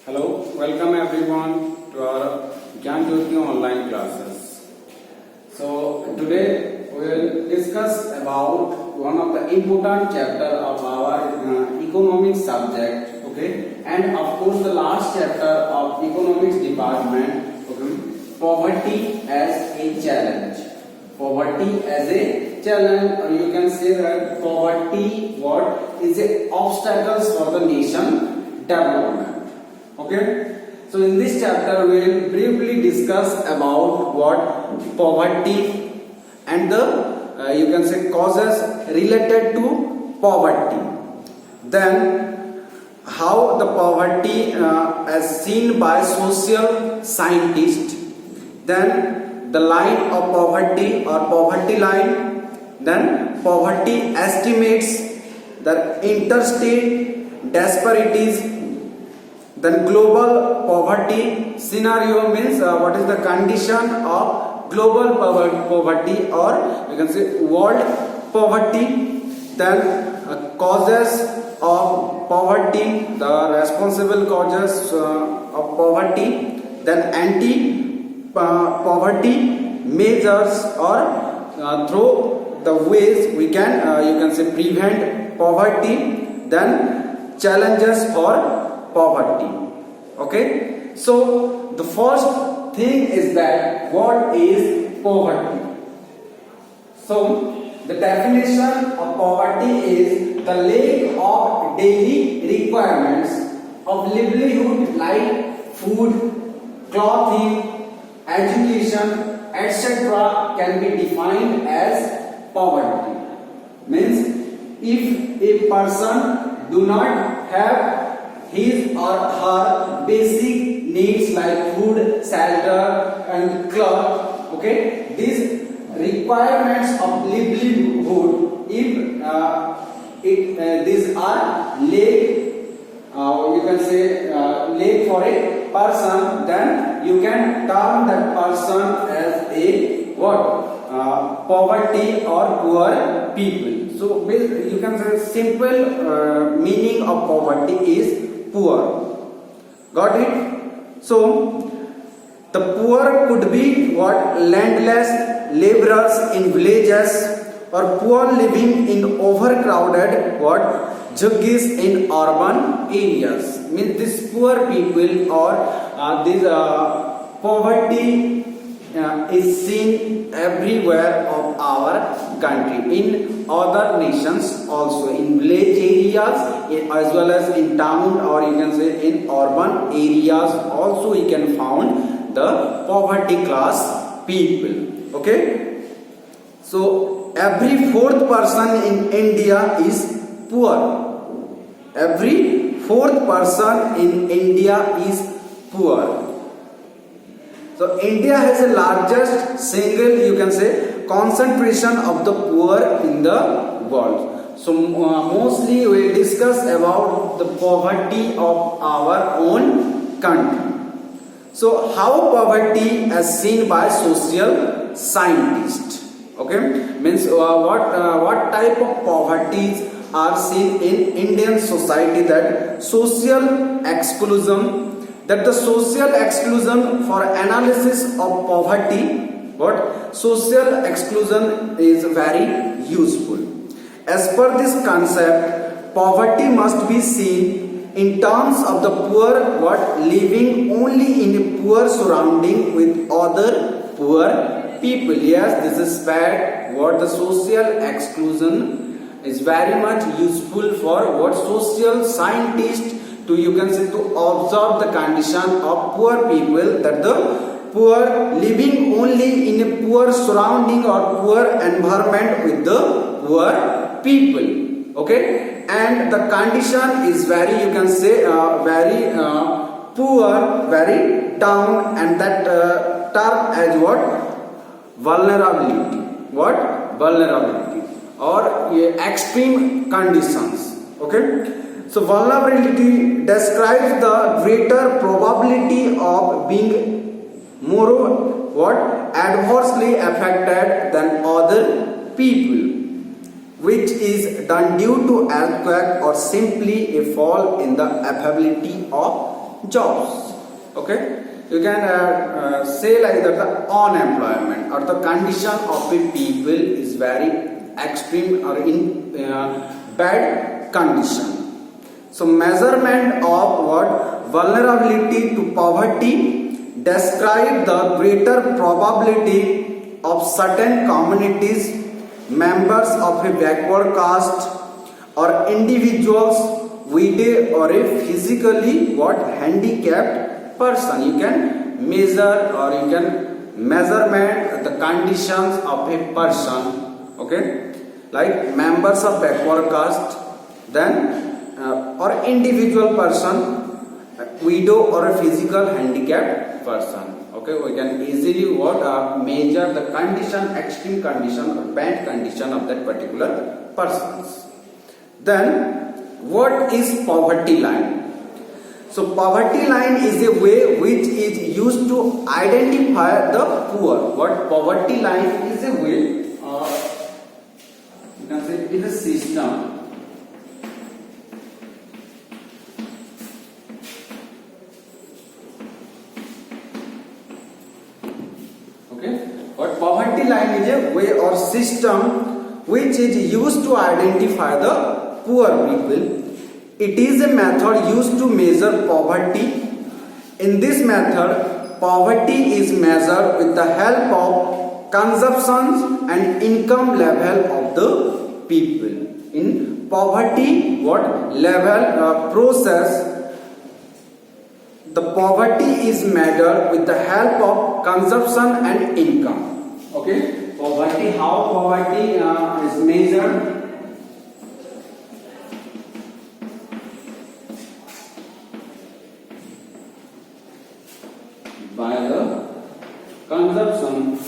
Hello, welcome everyone to our Gyan Jyoti online classes. So today we will discuss about one of the important chapter of our economics subject, okay, and of course the last chapter of economics department, okay, poverty as a challenge. Poverty as a challenge, or you can say that poverty what is a obstacles for the nation development. Okay, so in this chapter we will briefly discuss about what poverty and the you can say causes related to poverty. Then how the poverty as seen by social scientists. Then the line of poverty or poverty line. Then poverty estimates, the interstate disparities. Then global poverty scenario means what is the condition of global poverty, or you can say world poverty. Then causes of poverty, the responsible causes of poverty. Then anti-poverty measures, or through the ways we can you can say prevent poverty. Then challenges for poverty. Okay, so the first thing is that what is poverty? So the definition of poverty is the lack of daily requirements of livelihood like food, clothing, education, etc. can be defined as poverty. Means if a person do not have his or her basic needs like food, shelter and cloth, okay, these requirements of livelihood, if these are lack, you can say lack for a person, then you can term that person as a what? Poverty or poor people. So you can say simple meaning of poverty is poor. Got it? So the poor could be what? Landless laborers in villages, or poor living in overcrowded what? Juggies in urban areas. Means these poor people, or this poverty is seen everywhere of our country, in other nations also, in village areas as well as in town, or you can say in urban areas also you can find the poverty class people. Okay, so every fourth person in India is poor. Every fourth person in India is poor. So India has the largest single, you can say, concentration of the poor in the world. So mostly we will discuss about the poverty of our own country. So how poverty as seen by social scientists? Okay, means what type of poverties are seen in Indian society? That social exclusion. That the social exclusion, for analysis of poverty, what social exclusion is very useful. As per this concept, poverty must be seen in terms of the poor what living only in a poor surrounding with other poor people. Yes, this is fact. What the social exclusion is very much useful for what social scientists to, you can say, to observe the condition of poor people, that the poor living only in a poor surrounding or poor environment with the poor people. Okay, and the condition is very, you can say, very poor, very down, and that term as what? Vulnerability. What? Vulnerability or extreme conditions. Okay. So vulnerability describes the greater probability of being more what? Adversely affected than other people, which is done due to earthquake or simply a fall in the ability of jobs. Okay, you can say like that the unemployment or the condition of the people is very extreme or in bad condition. So measurement of what vulnerability to poverty describe the greater probability of certain communities, members of a backward caste or individuals with a or a physically what handicapped person. You can measure or you can measurement the conditions of a person. Okay, like members of backward caste, then or individual person, widow or a physical handicapped person. Okay, we can easily what measure the condition, extreme condition or bad condition of that particular persons. Then what is poverty line? So poverty line is a way which is used to identify the poor. What poverty line is a way, you can say it is a system But poverty line is a way or system which is used to identify the poor people. It is a method used to measure poverty. In this method, poverty is measured with the help of consumption and income level of the people. In poverty, what level process? The poverty is measured with the help of consumption and income. Okay, poverty. How poverty is measured? By the consumption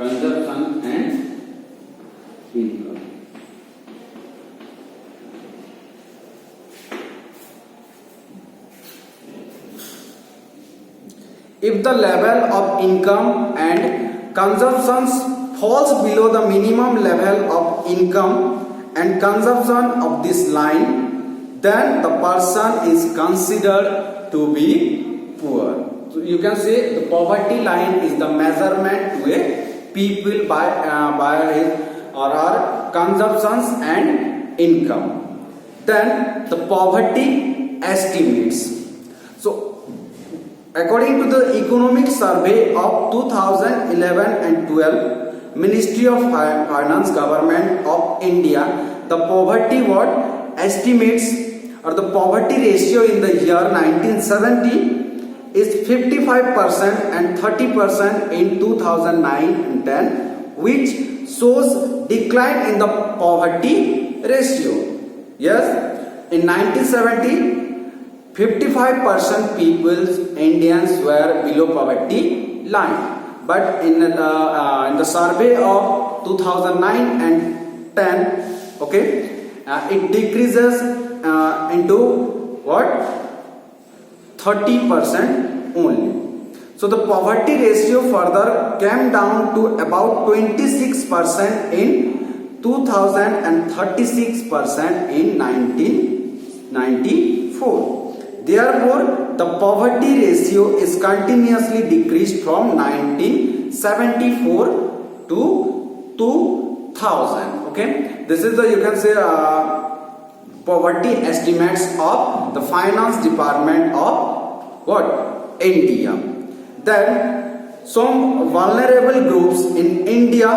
and income. If the level of income and consumptions falls below the minimum level of income and consumption of this line, then the person is considered to be poor. So you can say the poverty line is the measurement where people by his or her consumptions and income. Then the poverty estimates. So according to the economic survey of 2011 and 12, Ministry of Finance, Government of India, the poverty what estimates or the poverty ratio in the year 1970 is 55% and 30% in 2009 and 10, which shows decline in the poverty ratio. Yes, in 1970, 55% people, Indians, were below poverty line. But in the survey of 2009 and 10, okay, it decreases into what? 30% only. So the poverty ratio further came down to about 26% in 2000 and 36% in 1994. Therefore, the poverty ratio is continuously decreased from 1974 to 2000. Okay, this is the, you can say, poverty estimates of the finance department of what? India. Then some vulnerable groups in India,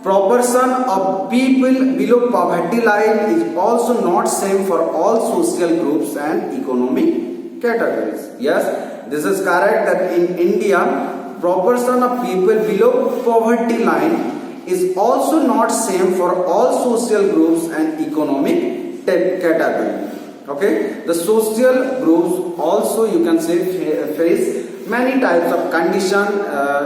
proportion of people below poverty line is also not same for all social groups and economic categories. Yes, this is correct that in India, proportion of people below poverty line is also not same for all social groups and economic category. Okay, the social groups also, you can say, face many types of condition,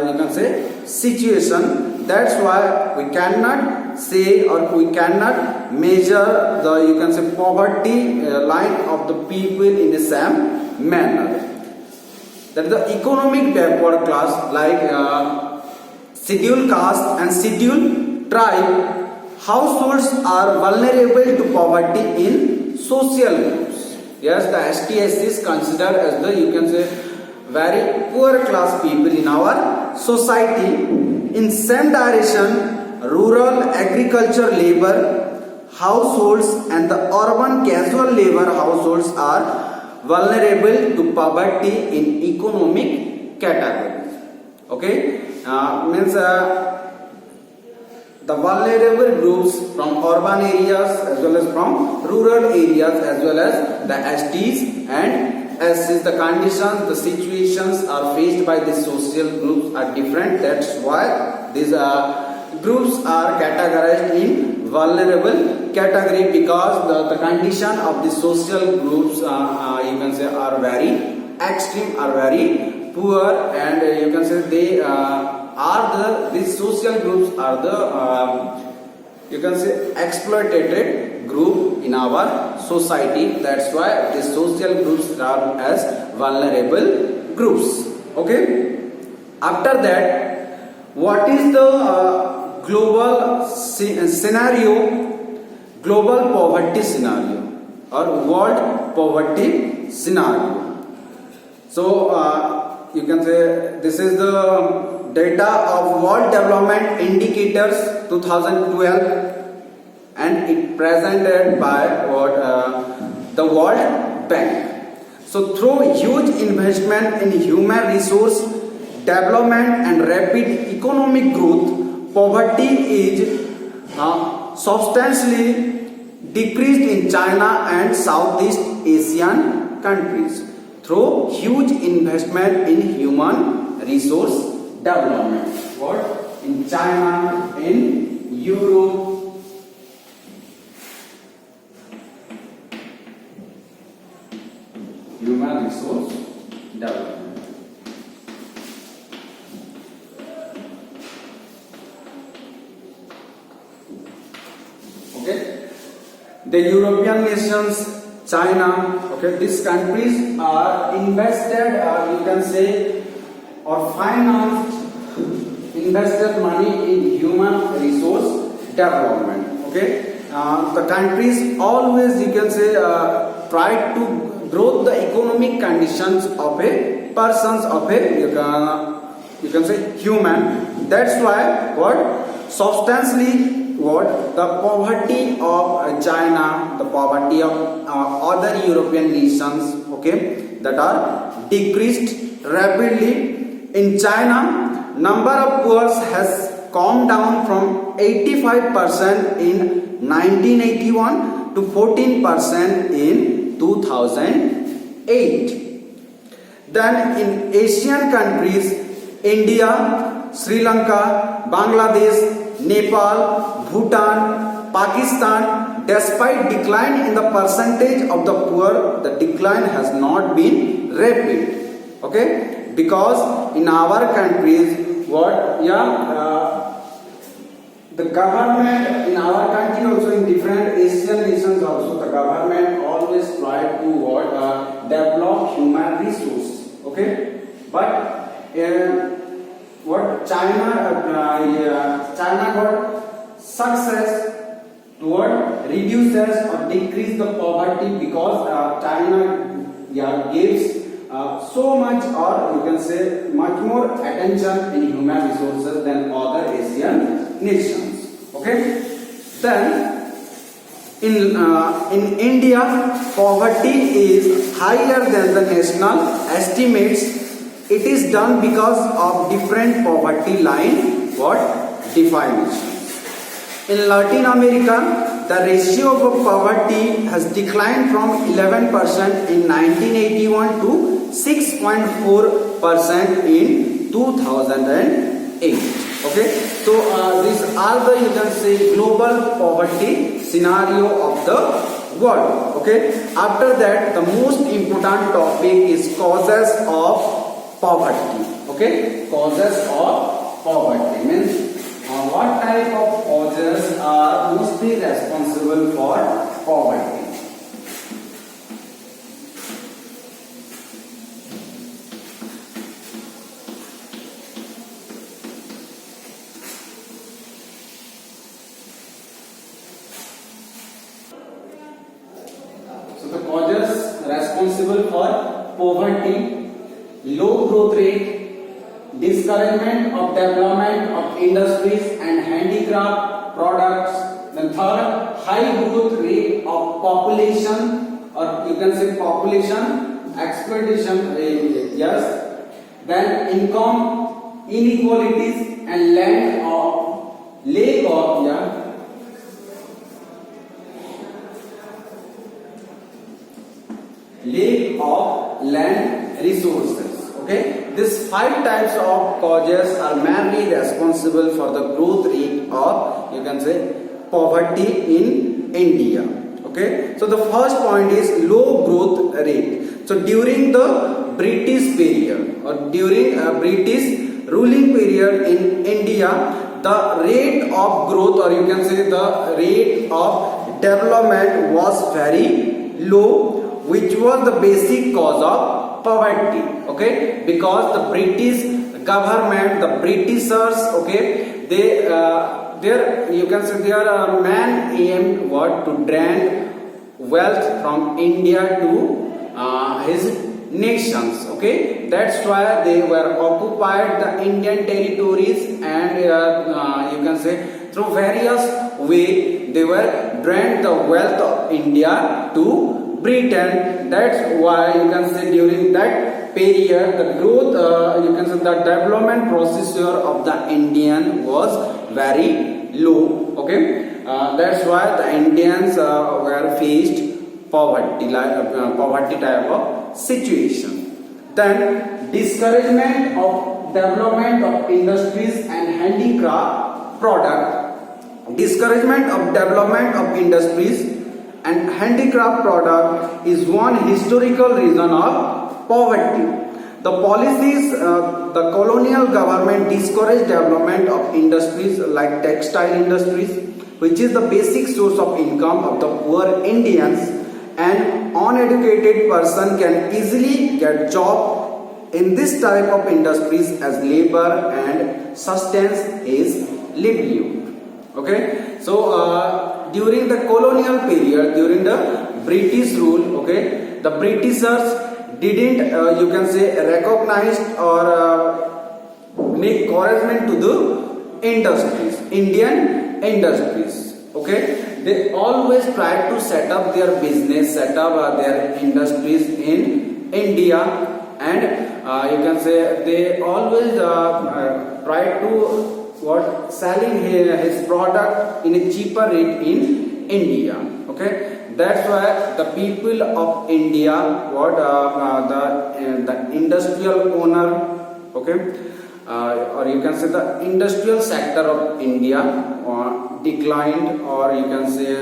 you can say situation. That's why we cannot say or we cannot measure the, you can say, poverty line of the people in the same manner. that the economic backward class like scheduled caste and scheduled tribe households are vulnerable to poverty in social groups. Yes, the STS is considered as the, you can say, very poor class people in our society. In same direction, rural agriculture labor households and the urban casual labor households are vulnerable to poverty in economic categories. Okay, means the vulnerable groups from urban areas as well as from rural areas as well as the STs and SCs, the conditions, the situations are faced by these social groups are different. That's why these groups are categorized in vulnerable category, because the condition of the social groups you can say are very extreme, are very poor, and you can say they these social groups are the you can say exploited group in our society. That's why these social groups are as vulnerable groups. Okay, after that, what is the global scenario, global poverty scenario or world poverty scenario? So you can say this is the data of World Development Indicators 2012, and it presented by the World Bank. So through huge investment in human resource development and rapid economic growth, poverty is substantially decreased in China and Southeast Asian countries through huge investment in human resource development. What? In China, in Europe, human resource development. Okay, the European nations, China, okay, these countries are invested, you can say, or financed, invested money in human resource development. Okay, the countries always, you can say, try to grow the economic conditions of a persons, of a you can say human. That's why what substantially what the poverty of China, the poverty of other European nations, okay, that are decreased rapidly. In China, number of poor has come down from 85% in 1981 to 14% in 2008. Then in Asian countries, India, Sri Lanka, Bangladesh, Nepal, Bhutan, Pakistan, despite decline in the percentage of the poor, the decline has not been rapid. Okay, because in our countries, what, the government in our country also, in different Asian nations also, the government always try to develop human resource. Okay, but what China got success toward reduces or decrease the poverty, because China gives so much, or you can say much more attention in human resources than other Asian nations. Okay, then in India, poverty is higher than the national estimates. It is done because of different poverty line definitions. In Latin America, the ratio of poverty has declined from 11% in 1981 to 6.4% in 2008. Okay, so these are the, you can say, global poverty scenario of the world. Okay, after that, the most important topic is causes of poverty. Okay, causes of poverty means what type of causes are mostly responsible for poverty. responsible for poverty, low growth rate, discouragement of development of industries and handicraft products. Then third, high growth rate of population, or you can say population exploitation. Yes. Then income inequalities and lack of land resources. Okay, these 5 types of causes are mainly responsible for the growth rate of, you can say, poverty in India. Okay, so the first point is low growth rate. So during the British period, or during a British ruling period in India, the rate of growth, or you can say the rate of development was very low, which was the basic cause of poverty. Okay, because the British government, the Britishers, okay, they their, you can say, their main aim was to drain wealth from India to his nations. Okay, that's why they were occupied the Indian territories, and you can say through various way they were drained the wealth of India to Britain. That's why you can say during that period the growth, you can say the development procedure of the Indian was very low. Okay, that's why the Indians were faced poverty type of situation. Then discouragement of development of industries and handicraft product. Discouragement of development of industries and handicraft product is one historical reason of poverty. The policies, the colonial government discouraged development of industries like textile industries, which is the basic source of income of the poor Indians. An uneducated person can easily get job in this type of industries as labor and sustains his livelihood. Okay, so during the colonial period, during the British rule, okay, the Britishers didn't you can say recognize or make encouragement to the industries, Indian industries. Okay, they always try to set up their business, set up their industries in India, and you can say they always try to selling his product in a cheaper rate in India. Okay, that's why the people of India, the industrial owner, okay, or you can say the industrial sector of India declined, or you can say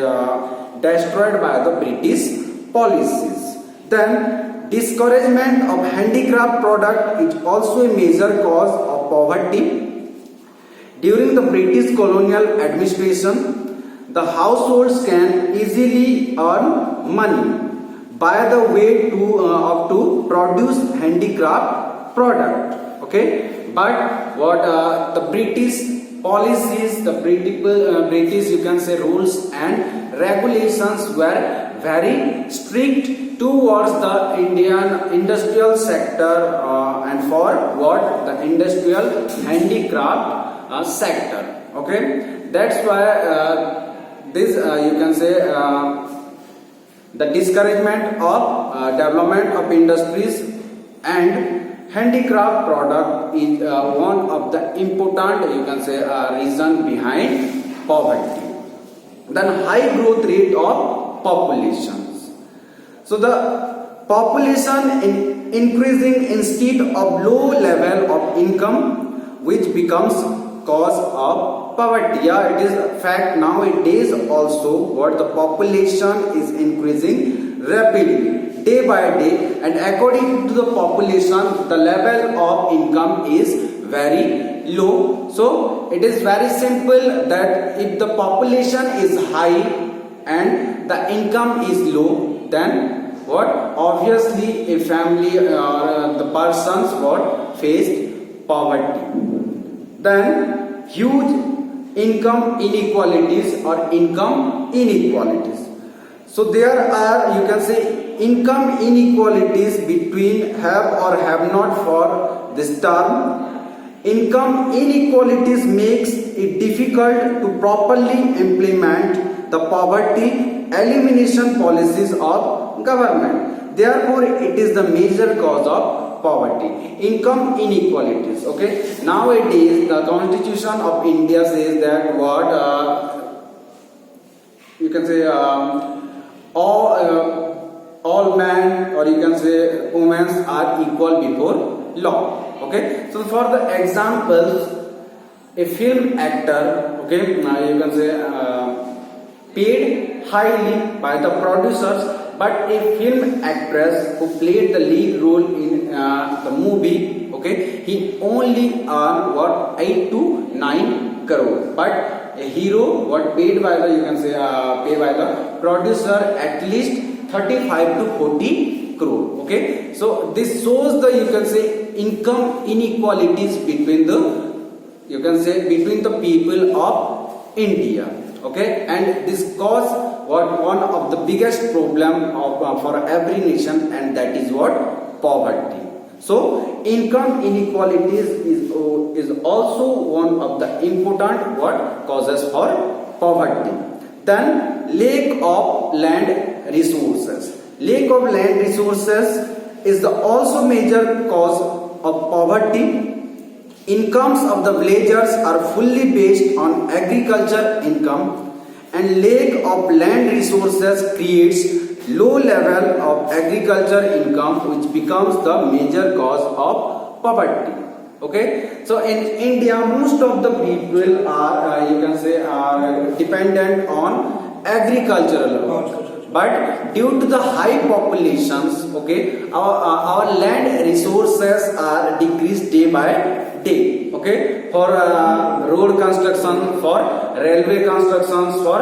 destroyed by the British policies. Then discouragement of handicraft product is also a major cause of poverty. During the British colonial administration, the households can easily earn money by the way to produce handicraft product. Okay, but what the British policies, the British you can say rules and regulations were very strict towards the Indian industrial sector and for the industrial handicraft sector. Okay, that's why this you can say the discouragement of development of industries and handicraft product is one of the important, you can say, reason behind poverty. Then high growth rate of populations. So the population increasing instead of low level of income, which becomes cause of poverty. Yeah, it is a fact nowadays also what the population is increasing rapidly day by day, and according to the population the level of income is very low. So it is very simple that if the population is high and the income is low, then what obviously a family or the persons what faced poverty. Then huge income inequalities or income inequalities. So there are, you can say, income inequalities between have or have not for this term. Income inequalities makes it difficult to properly implement the poverty elimination policies of government. Therefore, it is the major cause of poverty. Income inequalities. Okay. Nowadays, the Constitution of India says that what you can say all men, or you can say women, are equal before law. Okay, so for the examples, a film actor, okay, you can say paid highly by the producers, but a film actress who played the lead role in the movie, okay, he only earned what 8 to 9 crore, but a hero what paid by the, you can say paid by the producer at least 35 to 40 crore. Okay, so this shows the, you can say, income inequalities between the, you can say, between the people of India. Okay, and this cause what one of the biggest problem of for every nation, and that is what poverty. So income inequalities is also one of the important what causes for poverty. Then lack of land resources. Lack of land resources is the also major cause of poverty. Incomes of the villagers are fully based on agriculture income, and lack of land resources creates low level of agriculture income, which becomes the major cause of poverty. Okay, so in India, most of the people are you can say are dependent on agricultural work, but due to the high populations, okay, our land resources are decreased day by day. Okay, for road construction, for railway constructions, for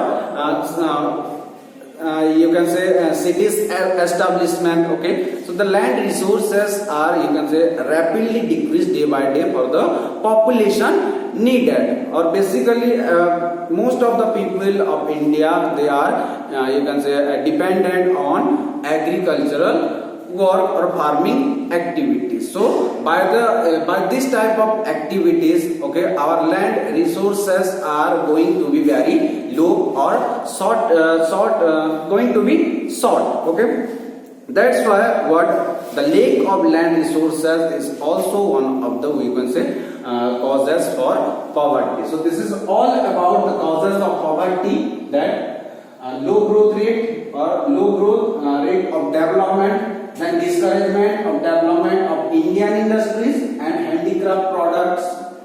you can say cities establishment. Okay, so the land resources are, you can say, rapidly decreased day by day for the population needed, or basically most of the people of India, they are you can say dependent on agricultural work or farming activities. So by this type of activities, okay, our land resources are going to be very low or going to be short. Okay, that's why what the lack of land resources is also one of the, we can say, causes for poverty. So this is all about the causes of poverty, that low growth rate or low growth rate of development, then discouragement of development of Indian industries and handicraft products.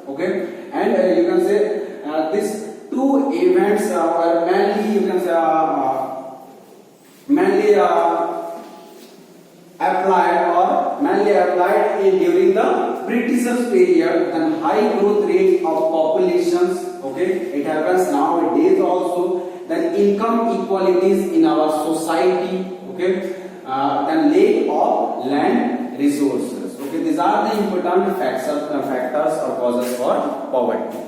Okay, and you can say these two events were mainly, you can say mainly applied during the Britishers period. And high growth rate of populations, okay, it happens nowadays also. Then income inequalities in our society, okay, then lack of land resources. Okay, these are the important factors or causes for poverty.